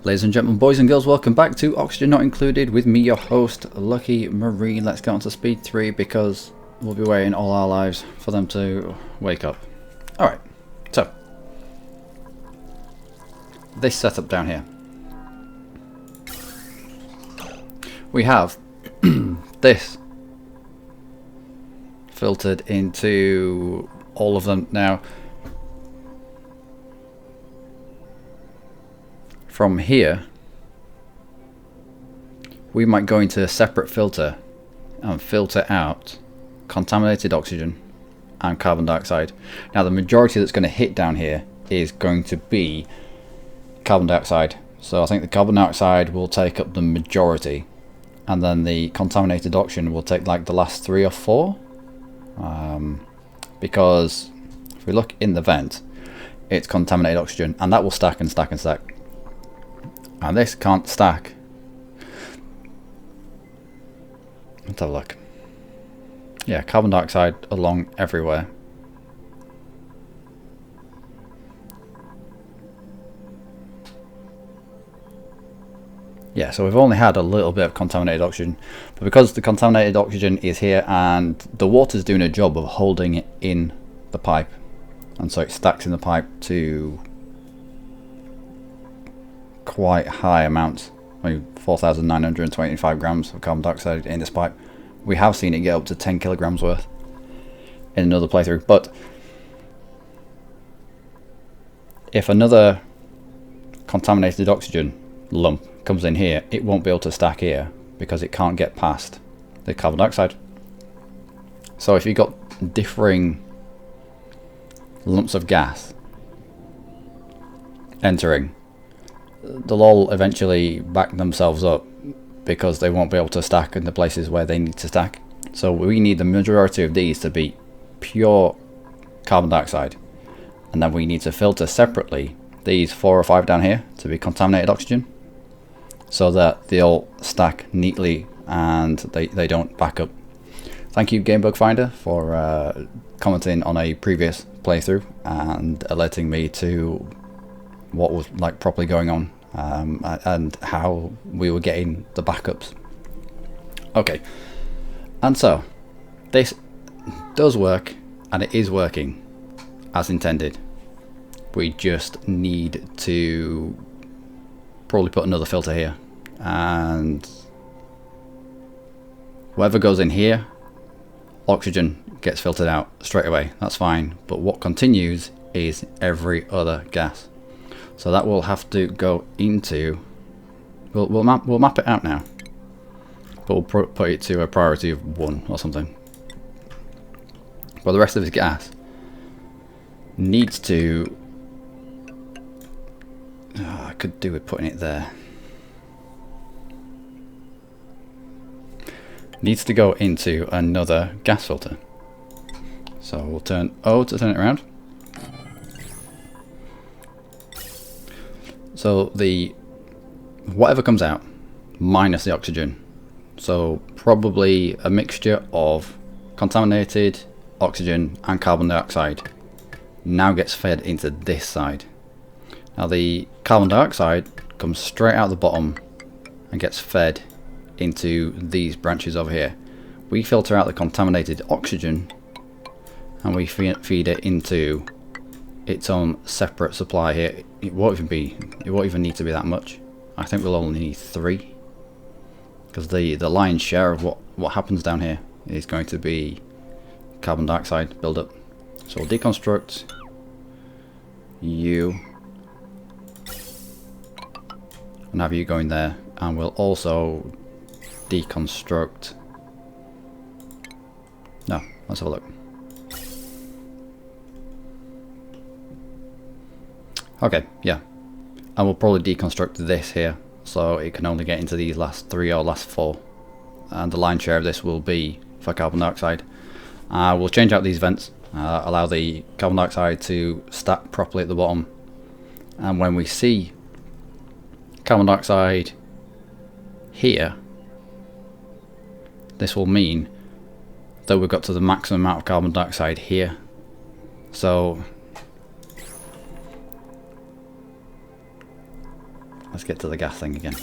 Ladies and gentlemen, boys and girls, welcome back to Oxygen Not Included with me, your host, Luckymarine. Let's get on to speed 3 because we'll be waiting all our lives for them to wake up. Alright, so this setup down here. We have this filtered into all of them now. From here, we might go into a separate filter and filter out contaminated oxygen and carbon dioxide. Now the majority that's going to hit down here is going to be carbon dioxide. So I think the carbon dioxide will take up the majority, and then the contaminated oxygen will take like the last 3 or 4. Because if we look in the vent, it's contaminated oxygen, and that will stack and stack and stack. And this can't stack. Let's have a look. Yeah, carbon dioxide along everywhere. Yeah, so we've only had a little bit of contaminated oxygen, but because the contaminated oxygen is here and the water's doing a job of holding it in the pipe, and so it stacks in the pipe to quite high amounts. I mean, 4,925 grams of carbon dioxide in this pipe. We have seen it get up to 10 kilograms worth in another playthrough, but if another contaminated oxygen lump comes in here, it won't be able to stack here because it can't get past the carbon dioxide. So if you've got differing lumps of gas entering, they'll all eventually back themselves up because they won't be able to stack in the places where they need to stack. So we need the majority of these to be pure carbon dioxide, and then we need to filter separately these 4 or 5 down here to be contaminated oxygen, so that they'll stack neatly and they don't back up. Thank you, Gamebug Finder, for commenting on a previous playthrough and alerting me to what was like properly going on, and how we were getting the backups. Okay, and so this does work, and it is working as intended. We just need to probably put another filter here, and whatever goes in here, oxygen gets filtered out straight away. That's fine, but what continues is every other gas. So that will have to go into, we'll map it out now, but we'll put it to a priority of 1 or something. But the rest of this gas needs to, I could do with putting it there, needs to go into another gas filter. So we'll turn O to turn it around. So the whatever comes out minus the oxygen, so probably a mixture of contaminated oxygen and carbon dioxide, now gets fed into this side. Now the carbon dioxide comes straight out the bottom and gets fed into these branches over here. We filter out the contaminated oxygen and we feed it into its own separate supply here. It won't even need to be that much. I think we'll only need 3, because the lion's share of what happens down here is going to be carbon dioxide buildup. So we'll deconstruct you and have you going there, and we'll also deconstruct, no, let's have a look. Okay, yeah, and we'll probably deconstruct this here, so it can only get into these last 3 or last 4, and the lion's share of this will be for carbon dioxide. We'll change out these vents, allow the carbon dioxide to stack properly at the bottom, and when we see carbon dioxide here, this will mean that we've got to the maximum amount of carbon dioxide here. So let's get to the gas thing again.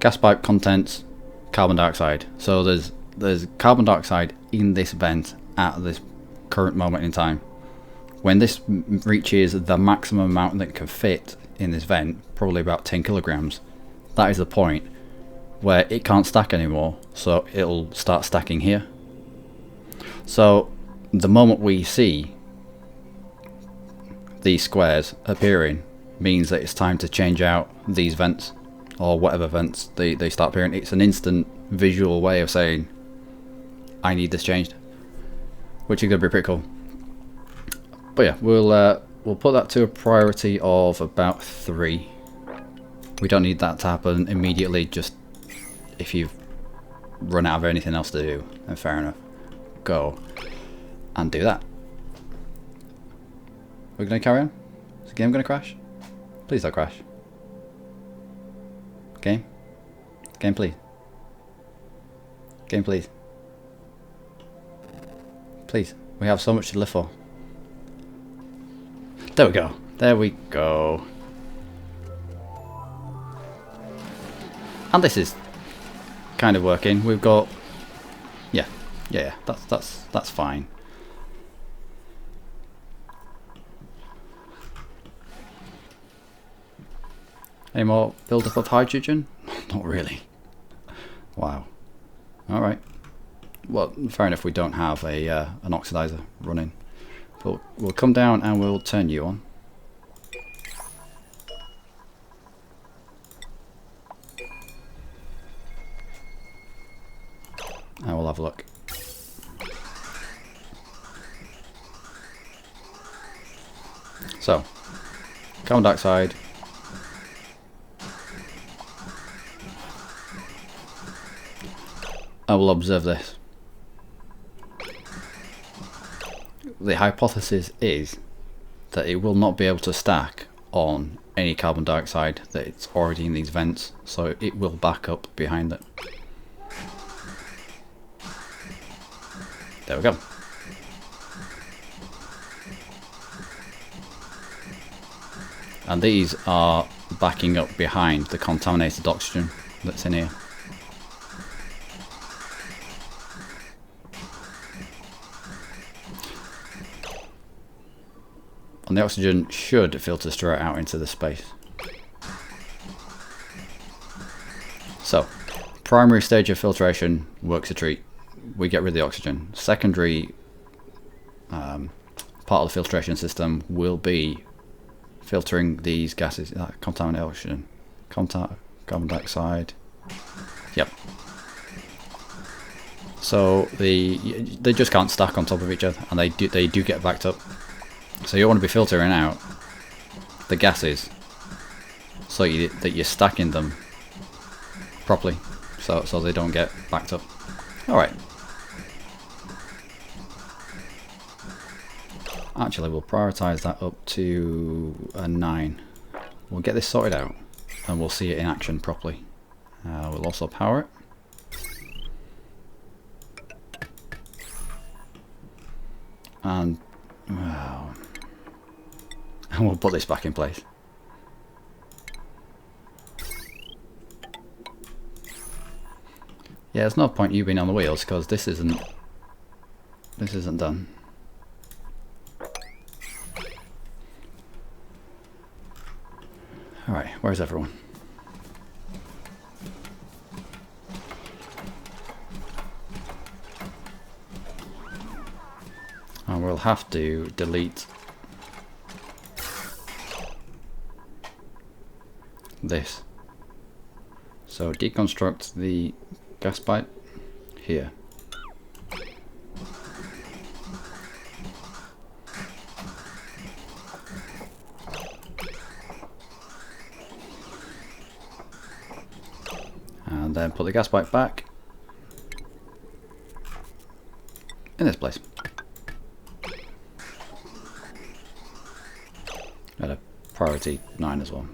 Gas pipe contents carbon dioxide. So there's carbon dioxide in this vent at this current moment in time. When this reaches the maximum amount that can fit in this vent, probably about 10 kilograms, that is the point where it can't stack anymore, so it'll start stacking here. So the moment we see these squares appearing means that it's time to change out these vents, or whatever vents they start appearing. It's an instant visual way of saying I need this changed, which is going to be pretty cool. But yeah, we'll put that to a priority of about 3. We don't need that to happen immediately, just if you've run out of anything else to do, then fair enough. Go and do that. We're going to carry on? Is the game going to crash? Please don't crash. Game? Game please. Game please. Please. We have so much to live for. There we go. There we go. And this is kind of working. We've got yeah. That's fine. Any more build-up of hydrogen? Not really. Wow. All right. Well, fair enough. We don't have a an oxidizer running. But we'll come down and we'll turn you on. And we'll have a look. So, carbon dioxide. I will observe this. The hypothesis is that it will not be able to stack on any carbon dioxide that it's already in these vents, so it will back up behind it. There we go. And these are backing up behind the contaminated oxygen that's in here. And the oxygen should filter straight out into the space. So, primary stage of filtration works a treat. We get rid of the oxygen. Secondary part of the filtration system will be filtering these gases, contaminated oxygen, carbon dioxide. Yep. So they just can't stack on top of each other, and they do get backed up. So you want to be filtering out the gases so that you're stacking them properly, so they don't get backed up. All right. Actually, we'll prioritize that up to a 9. We'll get this sorted out, and we'll see it in action properly. We'll also power it. And wow. And we'll put this back in place. Yeah, there's no point you being on the wheels because this isn't done. All right, where's everyone? And we'll have to delete this. So deconstruct the gas pipe here. And then put the gas pipe back in this place. At a priority 9 as well.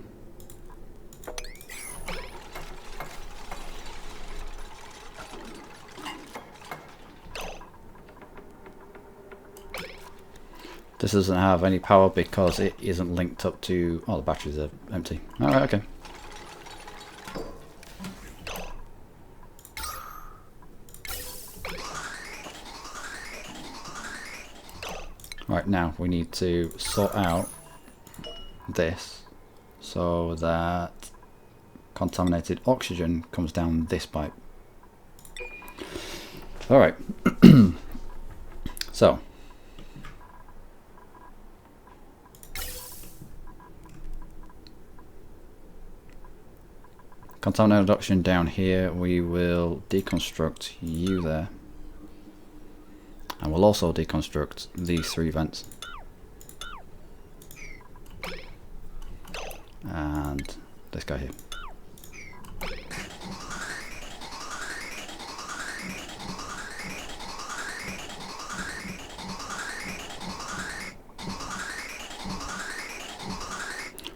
This doesn't have any power because it isn't linked up to... Oh, the batteries are empty. Alright, okay. Right, now we need to sort out this so that contaminated oxygen comes down this pipe. Alright. So contaminated oxygen down here, we will deconstruct you there. And we'll also deconstruct these 3 vents. And this guy here.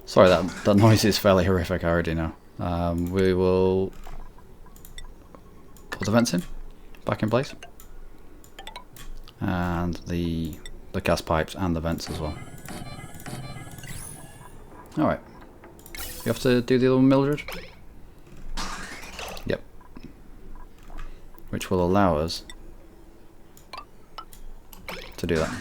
Sorry, that noise is fairly horrific, I already know. We will put the vents in, back in place. And the gas pipes and the vents as well. Alright. You have to do the other one, Mildred? Yep. Which will allow us to do that.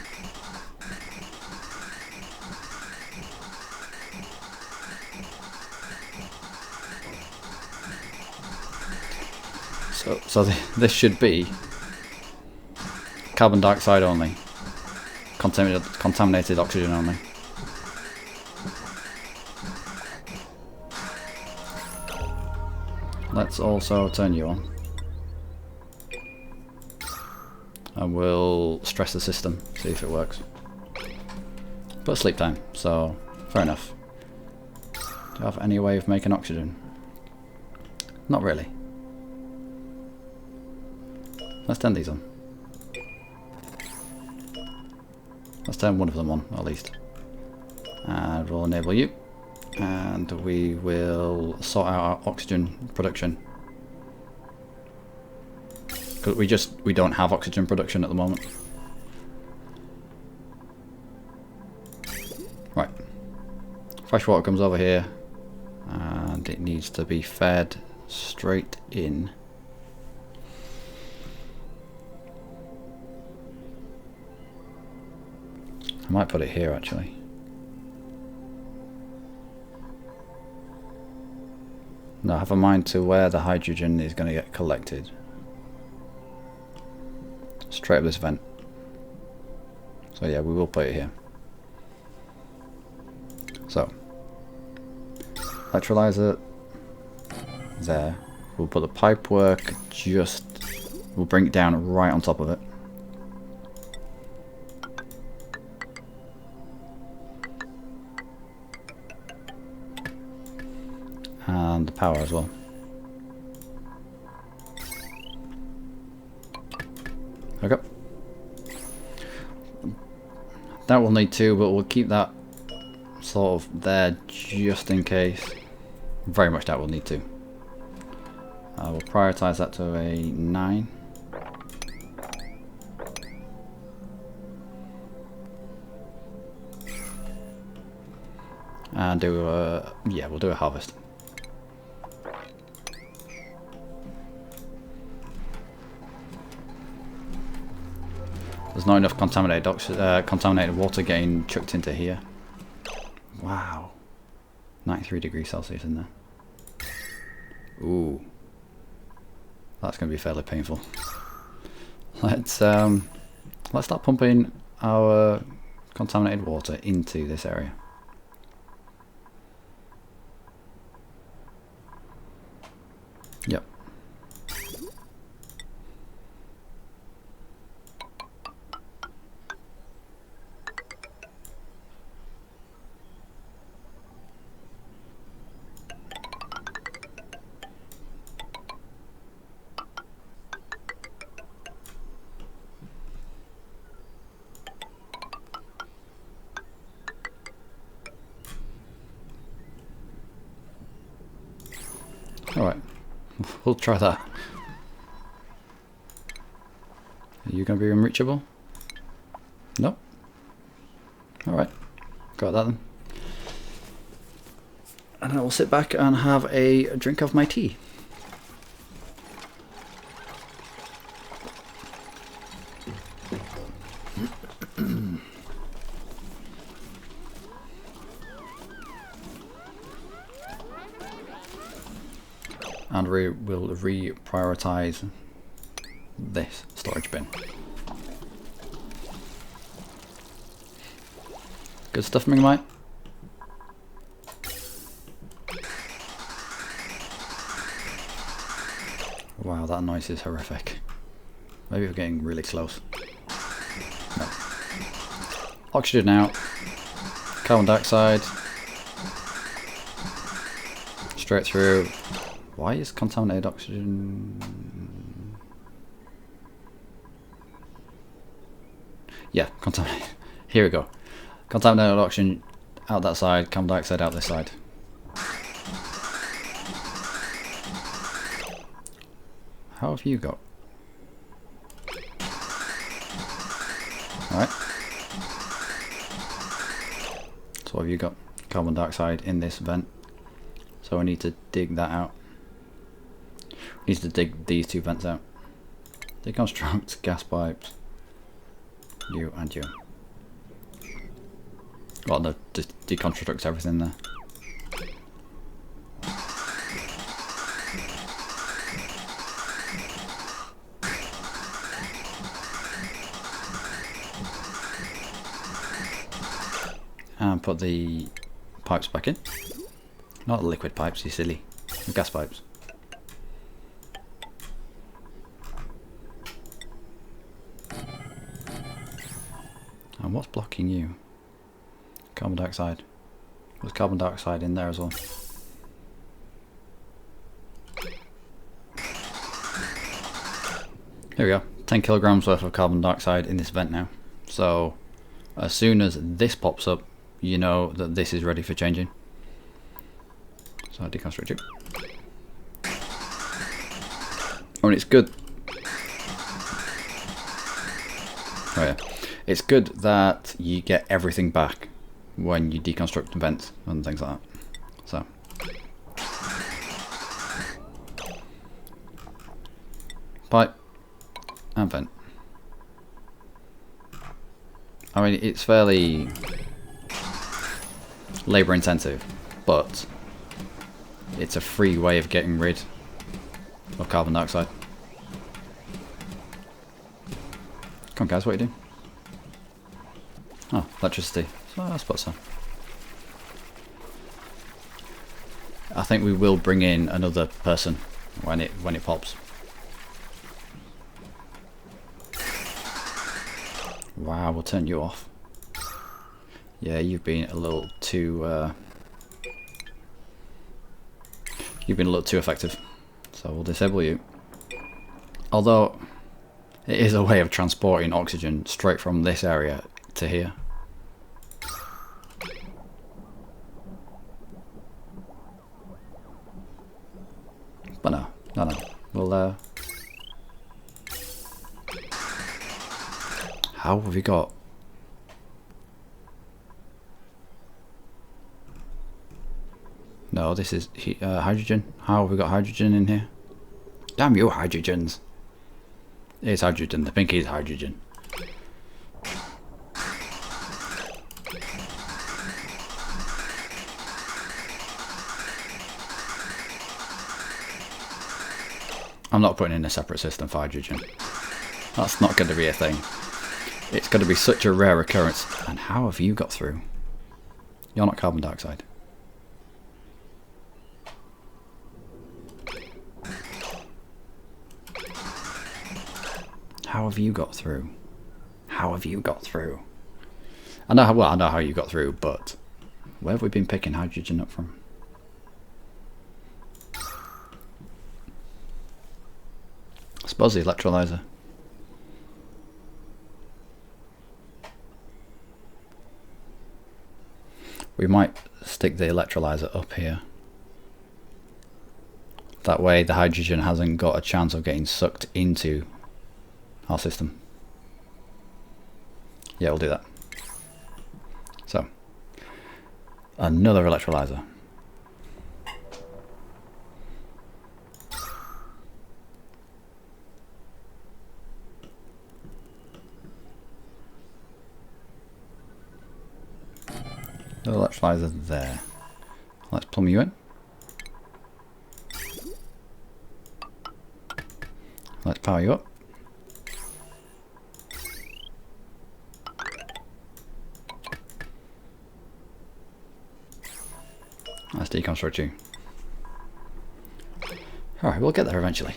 So this should be carbon dioxide only, contaminated oxygen only. Let's also turn you on, and we'll stress the system, see if it works. But sleep time, so fair enough. Do you have any way of making oxygen? Not really. Let's turn these on. Let's turn one of them on, at least. And we'll enable you. And we will sort out our oxygen production. Because we don't have oxygen production at the moment. Right. Fresh water comes over here. And it needs to be fed straight in. I might put it here actually. No, I have a mind to where the hydrogen is going to get collected. Straight up this vent. So yeah, we will put it here. So, electrolyzer there. We'll put the pipe work we'll bring it down right on top of it. And the power as well. Okay. That will need 2, but we'll keep that sort of there just in case. Very much that will need 2. We'll prioritize that to a 9. And do a, yeah, we'll do a harvest. There's not enough contaminated water getting chucked into here. Wow. 93 degrees Celsius in there. Ooh. That's going to be fairly painful. Let's start pumping our contaminated water into this area. Yep. Alright, we'll try that. Are you going to be unreachable? Nope. got that then. And I will sit back and have a drink of my tea. And we will reprioritize this storage bin. Good stuff, Mingmite. Wow, that noise is horrific. Maybe we're getting really close. No. Oxygen out. Carbon dioxide. Straight through. Why is contaminated oxygen? Yeah, contaminated. Here we go. Contaminated oxygen out that side, carbon dioxide out this side. How have you got? Alright. So what have you got? Carbon dioxide in this vent. So I need to dig that out. We need to dig these two vents out. Deconstruct gas pipes. You and you. Well, no, just deconstruct everything there. And put the pipes back in. Not the liquid pipes, you silly. The gas pipes. And what's blocking you? Carbon dioxide. There's carbon dioxide in there as well. Here we go. 10 kilograms worth of carbon dioxide in this vent now. So as soon as this pops up, you know that this is ready for changing. So I deconstruct it. Oh, and it's good. Oh yeah. It's good that you get everything back when you deconstruct vents and things like that. So. Pipe and vent. I mean, it's fairly labour intensive, but it's a free way of getting rid of carbon dioxide. Come on guys, what are you doing? Oh, electricity. So I suppose so. I think we will bring in another person when it pops. Wow, we'll turn you off. Yeah, you've been a little too effective. So we'll disable you. Although it is a way of transporting oxygen straight from this area to here. But no. We'll how have we got? No, this is hydrogen. How have we got hydrogen in here? Damn you, hydrogens. It's hydrogen. The pink is hydrogen. I'm not putting in a separate system for hydrogen. That's not going to be a thing. It's going to be such a rare occurrence. And how have you got through? You're not carbon dioxide. How have you got through? How have you got through? I know how you got through, but where have we been picking hydrogen up from? I suppose the electrolyzer. We might stick the electrolyzer up here. That way the hydrogen hasn't got a chance of getting sucked into our system. Yeah, we'll do that. So, Another electrolyzer. Another electrolyzer there. Let's plumb you in. Let's power you up. Let's deconstruct you. Alright, we'll get there eventually.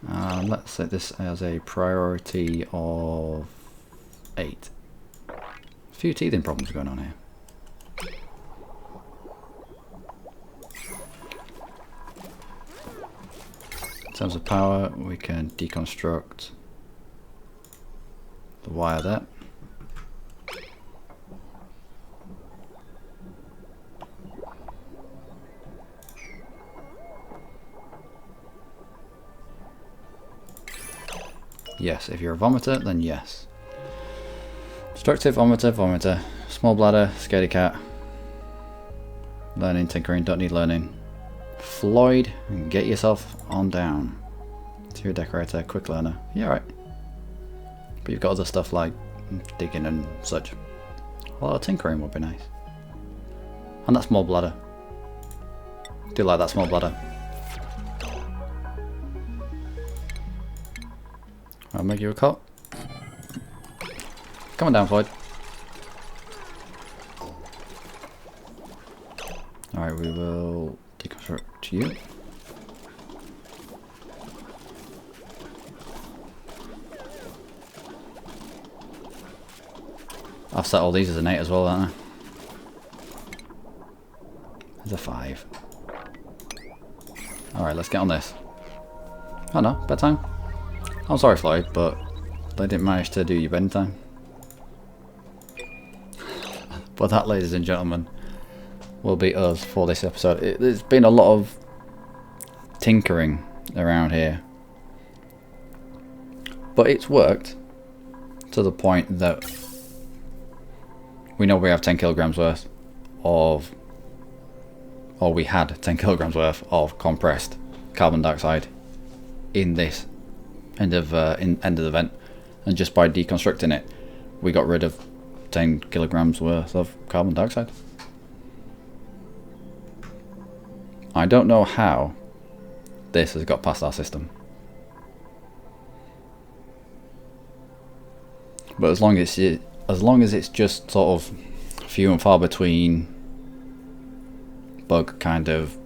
Let's set this as a priority of 8. A few teething problems going on here. In terms of power, we can deconstruct the wire there. Yes, if you're a vomiter, then yes. Destructive, vomiter, vomiter. Small bladder, scaredy cat. Learning, tinkering, don't need learning. Floyd, get yourself on down. Interior decorator, quick learner. Yeah, right. But you've got other stuff like digging and such. Well, tinkering would be nice. And that small bladder. Do like that small bladder. I'll make you a cut. Come on down, Floyd. Alright, we will deconstruct you. I've set all these as an 8 as well, haven't I? There's a 5. Alright, let's get on this. Oh no, bedtime. I'm sorry, Floyd, but they didn't manage to do your bedtime. But that, ladies and gentlemen, will be us for this episode. There's been a lot of tinkering around here, but it's worked to the point that we know we have 10 kilograms worth of, or we had 10 kilograms worth of compressed carbon dioxide in this end of the vent, and just by deconstructing it, we got rid of 10 kilograms worth of carbon dioxide. I don't know how this has got past our system, but as long as it's just sort of few and far between bug kind of,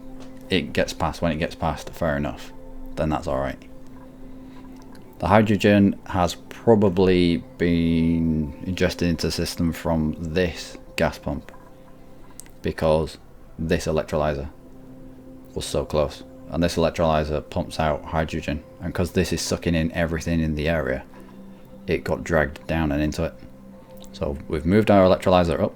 it gets past when it gets past, fair enough, then that's alright. The hydrogen has probably been ingested into the system from this gas pump because this electrolyzer was so close, and this electrolyzer pumps out hydrogen, and because this is sucking in everything in the area, it got dragged down and into it. So we've moved our electrolyzer up,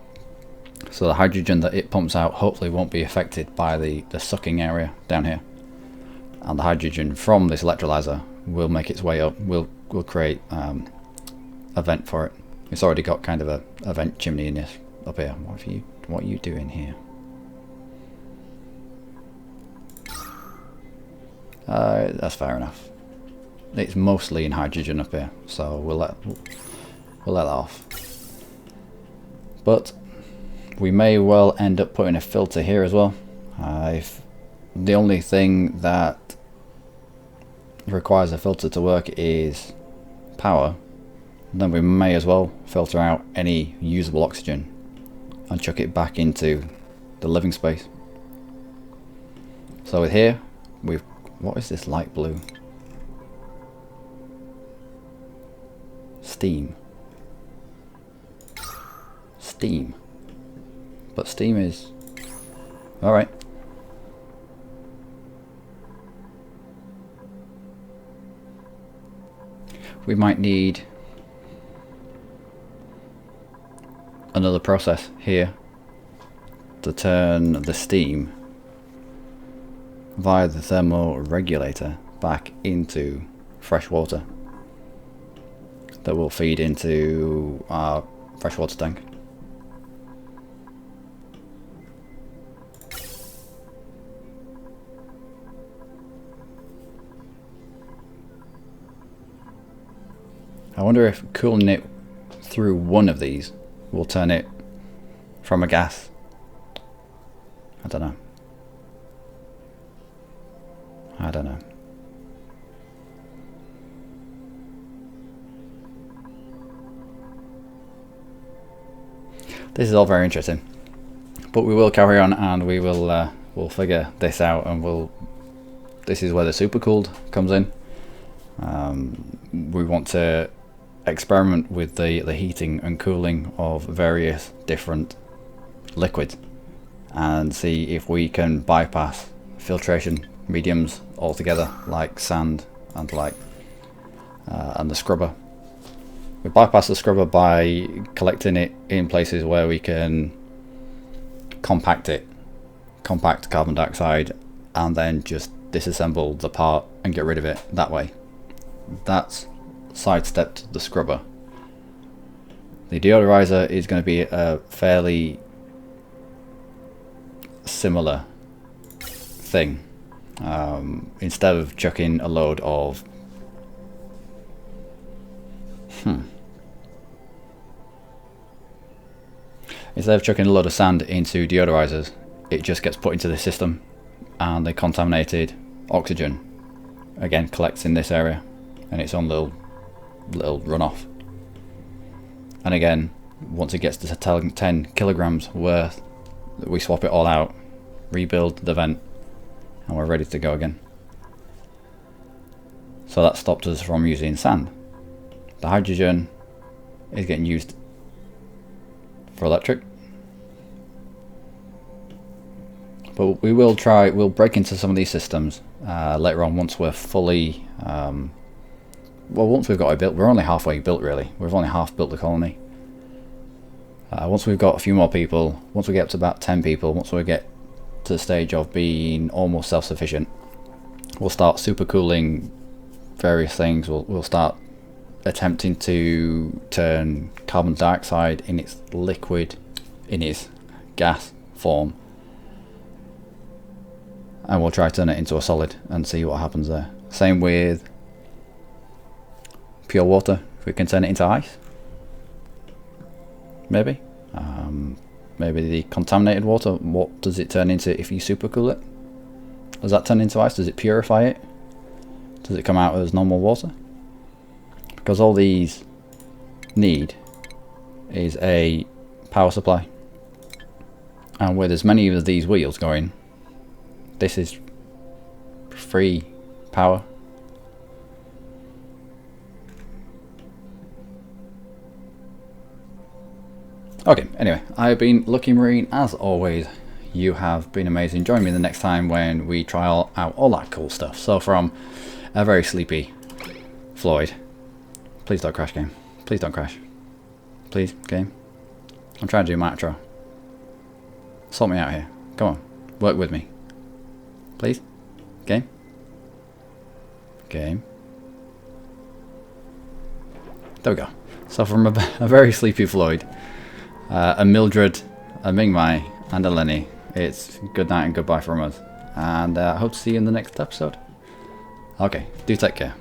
so the hydrogen that it pumps out hopefully won't be affected by the sucking area down here, and the hydrogen from this electrolyzer will make its way up. We'll create a vent for it. It's already got kind of a vent chimney in this up here. What are you doing here? That's fair enough. It's mostly in hydrogen up here, so we'll let that off. But we may well end up putting a filter here as well. The only thing that requires a filter to work is power, then we may as well filter out any usable oxygen and chuck it back into the living space. So with here, what is this light blue? Steam. But steam is alright. We might need another process here to turn the steam via the thermal regulator back into fresh water that will feed into our freshwater tank. I wonder if cooling it through one of these will turn it from a gas. I don't know. I don't know. This is all very interesting, but we will carry on and we will we'll figure this out, and this is where the supercooled comes in. We want to experiment with the heating and cooling of various different liquids and see if we can bypass filtration mediums altogether, like sand and and the scrubber. We bypass the scrubber by collecting it in places where we can compact carbon dioxide, and then just disassemble the part and get rid of it that way. That's sidestepped the scrubber. The deodorizer is going to be a fairly similar thing. Instead of chucking a load of sand into deodorizers, it just gets put into the system, and the contaminated oxygen again collects in this area and its own little runoff. And again, once it gets to 10 kilograms worth, we swap it all out, rebuild the vent, and we're ready to go again. So that stopped us from using sand. The hydrogen is getting used for electric, but we'll break into some of these systems later on once we're fully once we've got it built. We're only halfway built, really. We've only half built the colony. Once we've got a few more people, once we get up to about 10 people, once we get to the stage of being almost self-sufficient, we'll start supercooling various things. We'll start attempting to turn carbon dioxide in its gas form, and we'll try to turn it into a solid and see what happens there. Same with pure water. If we can turn it into ice, maybe maybe the contaminated water, what does it turn into if you supercool it? Does that turn into ice? Does it purify it? Does it come out as normal water? Because all these need is a power supply, and with as many of these wheels going, this is free power. Okay, anyway, I've been Luckymarine. As always, you have been amazing. Join me the next time when we try out all that cool stuff. So from a very sleepy Floyd, please don't crash, game. Please don't crash. Please, game. I'm trying to do my outro. Sort me out here. Come on, work with me. Please, game. Game. There we go. So from a very sleepy Floyd, a Mildred, a Mingmai, and a Lenny, it's good night and goodbye from us, and I hope to see you in the next episode. Okay, do take care.